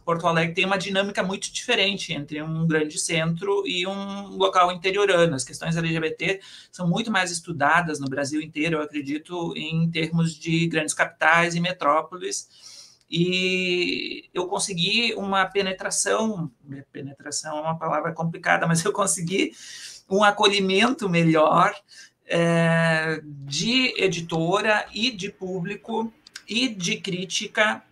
Porto Alegre tem uma dinâmica muito diferente entre um grande centro e um local interiorano. As questões LGBT são muito mais estudadas no Brasil inteiro, eu acredito, em termos de grandes capitais e metrópoles, e eu consegui uma penetração é uma palavra complicada, mas eu consegui um acolhimento melhor de editora e de público e de crítica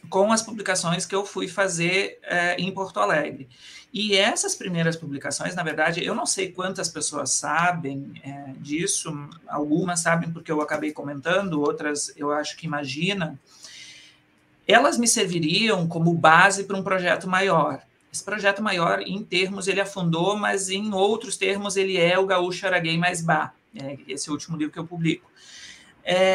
com as publicações que eu fui fazer em Porto Alegre. E essas primeiras publicações, na verdade, eu não sei quantas pessoas sabem disso, algumas sabem porque eu acabei comentando, outras eu acho que imaginam. Elas me serviriam como base para um projeto maior. Esse projeto maior, em termos, ele afundou, mas em outros termos, ele é o Gaúcho Araguém mais Bah, esse último livro que eu publico.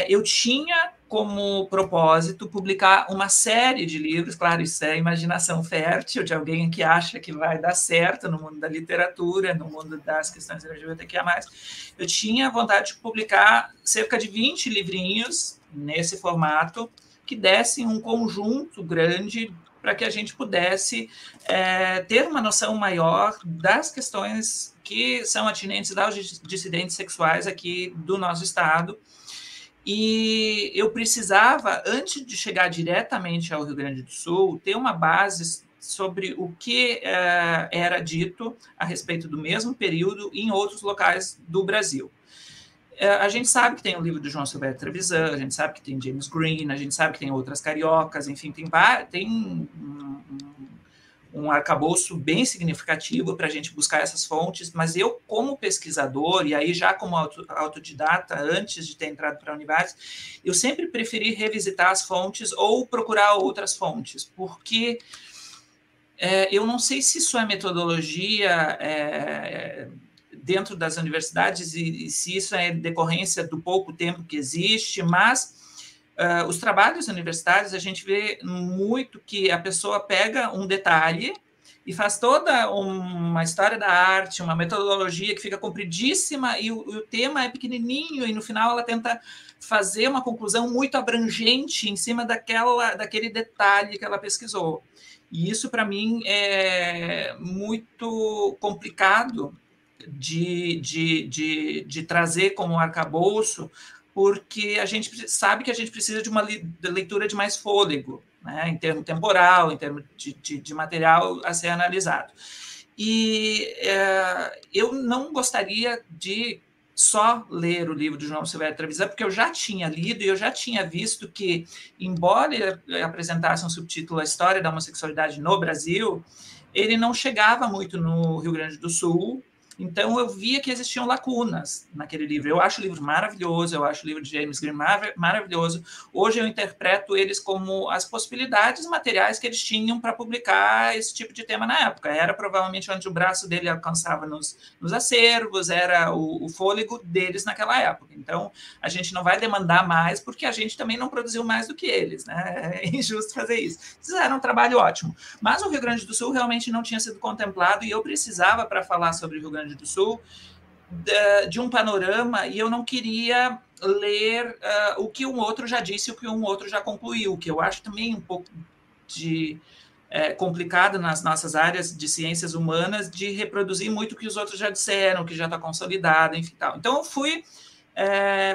Eu tinha como propósito publicar uma série de livros, claro, isso é imaginação fértil de alguém que acha que vai dar certo no mundo da literatura, no mundo das questões LGBTQIA+. Eu tinha vontade de publicar cerca de 20 livrinhos nesse formato, que dessem um conjunto grande para que a gente pudesse ter uma noção maior das questões que são atinentes aos dissidentes sexuais aqui do nosso estado. E eu precisava, antes de chegar diretamente ao Rio Grande do Sul, ter uma base sobre o que era dito a respeito do mesmo período em outros locais do Brasil. A gente sabe que tem o livro do João Silvério Trevisan, a gente sabe que tem James Green, a gente sabe que tem outras cariocas, enfim, tem um arcabouço bem significativo para a gente buscar essas fontes, mas eu, como pesquisador, e aí já como autodidata, antes de ter entrado para a Univers, eu sempre preferi revisitar as fontes ou procurar outras fontes, porque eu não sei se isso é metodologia dentro das universidades e se isso é decorrência do pouco tempo que existe, mas os trabalhos universitários, a gente vê muito que a pessoa pega um detalhe e faz toda uma história da arte, uma metodologia que fica compridíssima e o tema é pequenininho e no final ela tenta fazer uma conclusão muito abrangente em cima daquele detalhe que ela pesquisou. E isso, para mim, é muito complicado de trazer como arcabouço, porque a gente sabe que a gente precisa de uma leitura de mais fôlego, né, em termo temporal, em termos de material a ser analisado. E eu não gostaria de só ler o livro de João Silvério Trevisan, porque eu já tinha lido e eu já tinha visto que, embora ele apresentasse um subtítulo A História da Homossexualidade no Brasil, ele não chegava muito no Rio Grande do Sul. Então, eu via que existiam lacunas naquele livro. Eu acho o livro maravilhoso, eu acho o livro de James Green maravilhoso. Hoje eu interpreto eles como as possibilidades materiais que eles tinham para publicar esse tipo de tema na época. Era provavelmente onde o braço dele alcançava nos acervos, era o fôlego deles naquela época. Então, a gente não vai demandar mais, porque a gente também não produziu mais do que eles, né? É injusto fazer isso. Fizeram um trabalho ótimo. Mas o Rio Grande do Sul realmente não tinha sido contemplado e eu precisava, para falar sobre o Rio Grande do Sul, de um panorama, e eu não queria ler o que um outro já disse, o que um outro já concluiu, que eu acho também um pouco complicado nas nossas áreas de ciências humanas, de reproduzir muito o que os outros já disseram, que já está consolidado, enfim, tal. Então, eu fui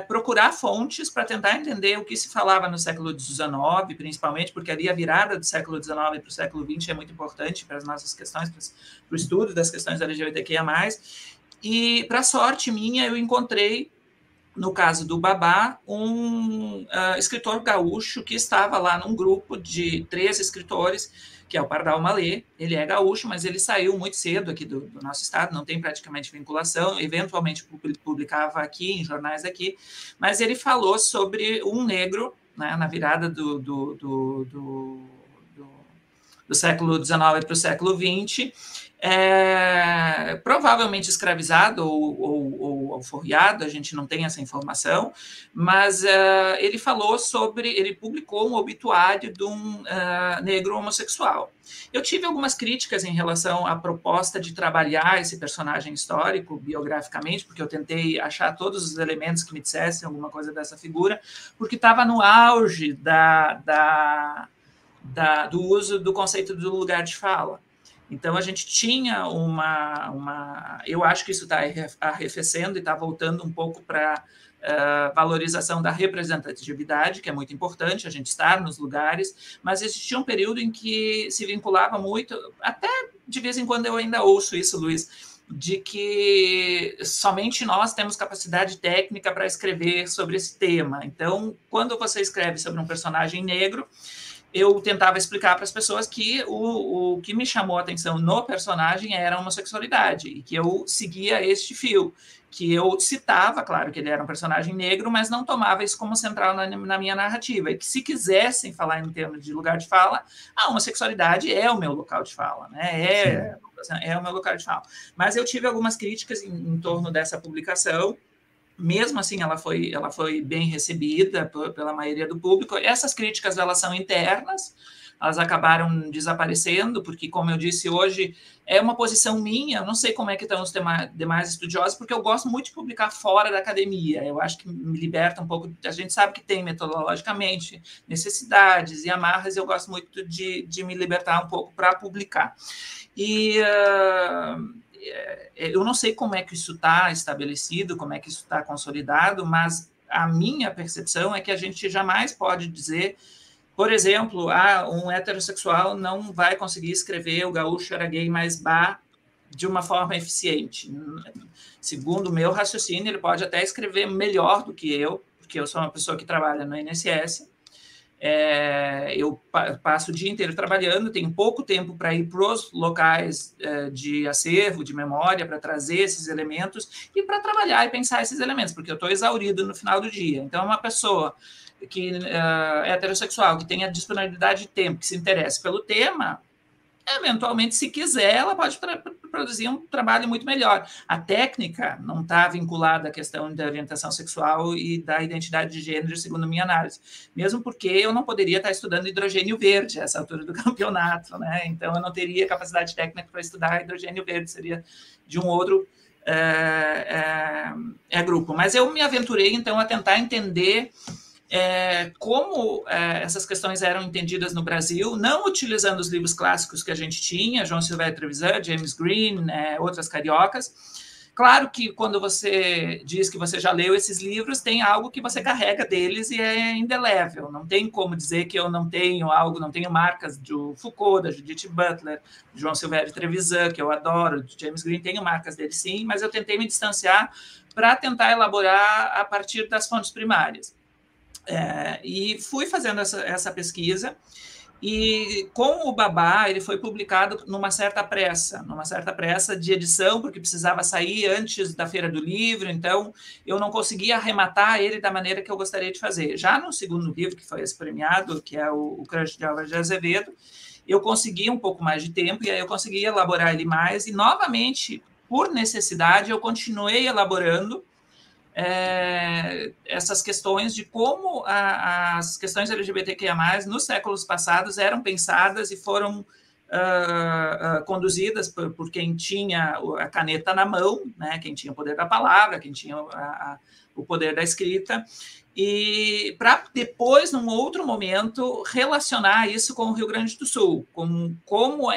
procurar fontes para tentar entender o que se falava no século XIX, principalmente, porque ali a virada do século XIX para o século XX é muito importante para as nossas questões, para o estudo das questões LGBTQIA+. E, para sorte minha, eu encontrei, no caso do Babá, um escritor gaúcho que estava lá num grupo de 3 escritores, que é o Pardal Malê. Ele é gaúcho, mas ele saiu muito cedo aqui do nosso estado, não tem praticamente vinculação, eventualmente publicava aqui, em jornais aqui, mas ele falou sobre um negro, né, na virada do século XIX para o século XX, provavelmente escravizado ou alforriado, a gente não tem essa informação, mas ele falou sobre, ele publicou um obituário de um negro homossexual. Eu tive algumas críticas em relação à proposta de trabalhar esse personagem histórico biograficamente, porque eu tentei achar todos os elementos que me dissessem alguma coisa dessa figura, porque estava no auge do uso do conceito do lugar de fala. Então, a gente tinha eu acho que isso está arrefecendo e está voltando um pouco para valorização da representatividade, que é muito importante, a gente estar nos lugares, mas existia um período em que se vinculava muito, até de vez em quando eu ainda ouço isso, Luiz, de que somente nós temos capacidade técnica para escrever sobre esse tema. Então, quando você escreve sobre um personagem negro, eu tentava explicar para as pessoas que o que me chamou a atenção no personagem era a homossexualidade, e que eu seguia este fio, que eu citava, claro, que ele era um personagem negro, mas não tomava isso como central na minha narrativa, e que se quisessem falar em termos de lugar de fala, a homossexualidade é o meu local de fala, né? É o meu local de fala. Mas eu tive algumas críticas em torno dessa publicação. Mesmo assim, ela foi bem recebida pela maioria do público. Essas críticas, elas são internas, elas acabaram desaparecendo, porque, como eu disse hoje, é uma posição minha, eu não sei como é que estão os demais estudiosos, porque eu gosto muito de publicar fora da academia, eu acho que me liberta um pouco, a gente sabe que tem metodologicamente necessidades e amarras, e eu gosto muito de me libertar um pouco para publicar. E eu não sei como é que isso está estabelecido, como é que isso está consolidado, mas a minha percepção é que a gente jamais pode dizer, por exemplo, um heterossexual não vai conseguir escrever o Gaúcho era gay mais bar de uma forma eficiente. Segundo o meu raciocínio, ele pode até escrever melhor do que eu, porque eu sou uma pessoa que trabalha no INSS, eu passo o dia inteiro trabalhando, tenho pouco tempo para ir para os locais de acervo, de memória, para trazer esses elementos e para trabalhar e pensar esses elementos, porque eu estou exaurido no final do dia. Então, uma pessoa que é heterossexual, que tenha disponibilidade de tempo, que se interesse pelo tema, eventualmente, se quiser, ela pode produzir um trabalho muito melhor. A técnica não está vinculada à questão da orientação sexual e da identidade de gênero, segundo minha análise. Mesmo porque eu não poderia estar estudando hidrogênio verde a essa altura do campeonato, né? Então, eu não teria capacidade técnica para estudar hidrogênio verde, seria de um outro grupo. Mas eu me aventurei, então, a tentar entender como essas questões eram entendidas no Brasil, não utilizando os livros clássicos que a gente tinha, João Silvério Trevisan, James Green, outras cariocas. Claro que quando você diz que você já leu esses livros, tem algo que você carrega deles e é indelével. Não tem como dizer que eu não tenho algo, não tenho marcas do Foucault, da Judith Butler, de João Silvério Trevisan, que eu adoro, de James Green, tenho marcas dele sim, mas eu tentei me distanciar para tentar elaborar a partir das fontes primárias. E fui fazendo essa pesquisa, e com o Babá, ele foi publicado numa certa pressa de edição, porque precisava sair antes da Feira do Livro, então eu não conseguia arrematar ele da maneira que eu gostaria de fazer. Já no segundo livro, que foi esse premiado, que é o Crush de Álvares de Azevedo, eu consegui um pouco mais de tempo, e aí eu consegui elaborar ele mais, e novamente, por necessidade, eu continuei elaborando essas questões de como as questões LGBTQIA+, nos séculos passados, eram pensadas e foram conduzidas por quem tinha a caneta na mão, né, quem tinha o poder da palavra, quem tinha o poder da escrita, e para depois, num outro momento, relacionar isso com o Rio Grande do Sul, como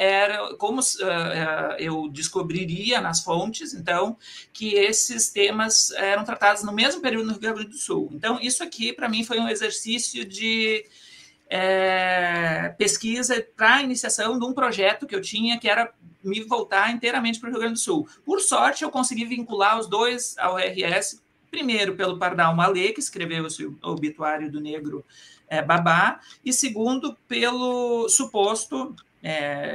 eu descobriria nas fontes, então, que esses temas eram tratados no mesmo período no Rio Grande do Sul. Então, isso aqui, para mim, foi um exercício de pesquisa para a iniciação de um projeto que eu tinha, que era me voltar inteiramente para o Rio Grande do Sul. Por sorte, eu consegui vincular os dois ao RS, primeiro pelo Pardal Malê, que escreveu o obituário do negro Babá, e segundo pelo suposto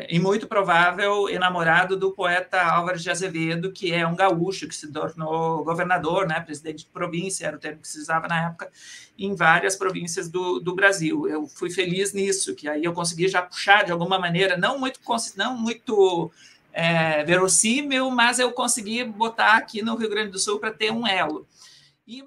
e muito provável enamorado do poeta Álvares de Azevedo, que é um gaúcho que se tornou governador, né, presidente de província, era o termo que se usava na época, em várias províncias do Brasil. Eu fui feliz nisso, que aí eu consegui já puxar de alguma maneira, não muito verossímil, mas eu consegui botar aqui no Rio Grande do Sul para ter um elo. E